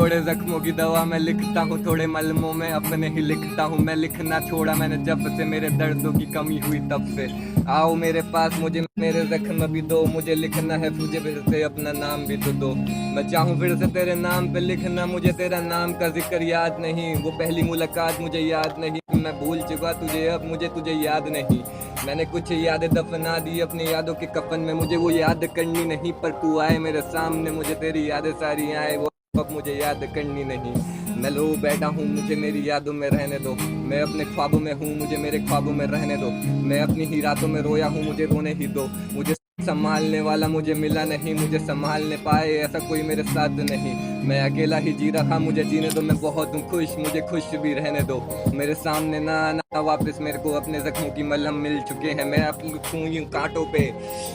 थोड़े जख्मों की दवा मैं लिखता हूँ, थोड़े मलमों में अपने ही लिखता हूँ। मैं लिखना छोड़ा मैंने जब से, मेरे दर्दों की कमी हुई तब से। आओ मेरे पास, मुझे मेरे जख्म भी दो, मुझे लिखना है तुझे फिर से, अपना नाम भी तो दो। मैं चाहूँ फिर से तेरे नाम पे लिखना, मुझे तेरा नाम का जिक्र याद नहीं। वो पहली मुलाकात मुझे याद नहीं, मैं भूल चुका तुझे, अब मुझे तुझे याद नहीं। मैंने कुछ यादें दफना दी अपनी यादों के कफन में, मुझे वो याद करनी नहीं। पर तू आए मेरे सामने, मुझे तेरी यादें सारी आए, वो अब मुझे याद करनी नहीं। मैं लो बैठा हूँ, मुझे मेरी यादों में रहने दो। मैं अपने ख्वाबों में हूँ, मुझे मेरे ख्वाबों में रहने दो। मैं अपनी ही रातों में रोया हूँ, मुझे रोने ही दो। मुझे संभालने वाला मुझे मिला नहीं, मुझे संभालने पाए ऐसा कोई मेरे साथ नहीं। मैं अकेला ही जी रहा, मुझे जीने दो, मैं बहुत हूँ खुश, मुझे खुश भी रहने दो। मेरे सामने ना आना वापस, मेरे को अपने जख्मों की मलहम मिल चुके हैं। मैं अब लिखूँ यूँ कांटों पे,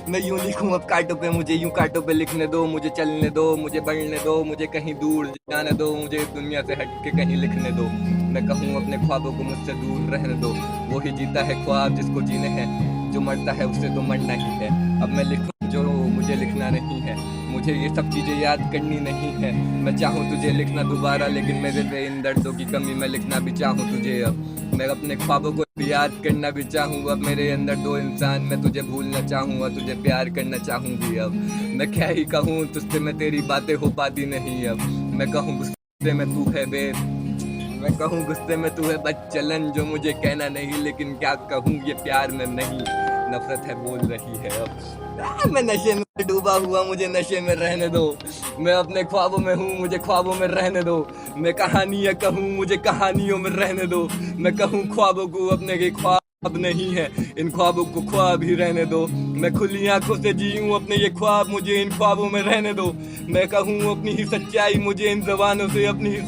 मैं यूँ लिखूँ अब कांटों पे, मुझे यूँ कांटों पे लिखने दो। मुझे चलने दो, मुझे बढ़ने दो, मुझे कहीं दूर जाने दो, मुझे दुनिया से हट के कहीं लिखने दो। मैं कहूँ अपने ख्वाबों को मुझसे दूर रहने दो। वो ही जीता है ख्वाब जिसको जीने हैं, जो मरता है उससे तो मरना ही है। अब मैं लिखूं जो मुझे लिखना नहीं है, मुझे ये सब चीज़ें याद करनी नहीं है। मैं चाहूँ तुझे लिखना दोबारा, लेकिन मेरे पे इन दर्दों की कमी, मैं लिखना भी चाहूँ तुझे अब। मैं अपने ख्वाबों को याद करना भी चाहूँ अब। मेरे अंदर दो इंसान, मैं तुझे भूलना चाहूँ और तुझे प्यार करना चाहूँ भी अब। मैं क्या ही कहूँ तुझसे, मैं तेरी बातें हो पाती नहीं अब। मैं कहूँ गुस्से में तू है बे, मैं कहूँ गुस्से में तू है बच्चलन, जो मुझे कहना नहीं, लेकिन क्या कहूँ ये प्यार में नहीं, नफरत है बोल रही है अब। मैं नशे में डूबा हुआ, मुझे नशे में रहने दो। मैं अपने ख्वाबों में हूँ, मुझे ख्वाबों में रहने दो। मैं कहानियाँ कहूँ, मुझे कहानियों में रहने दो। मैं कहूँ ख्वाबों को अपने के ख्वाब नहीं है, इन ख्वाबों को ख्वाब ही रहने दो। मैं खुली आंखों से जीऊँ अपने ये ख्वाब, मुझे इन ख्वाबों में रहने दो। मैं कहूँ अपनी ही सच्चाई, मुझे इन जबानों से अपनी ही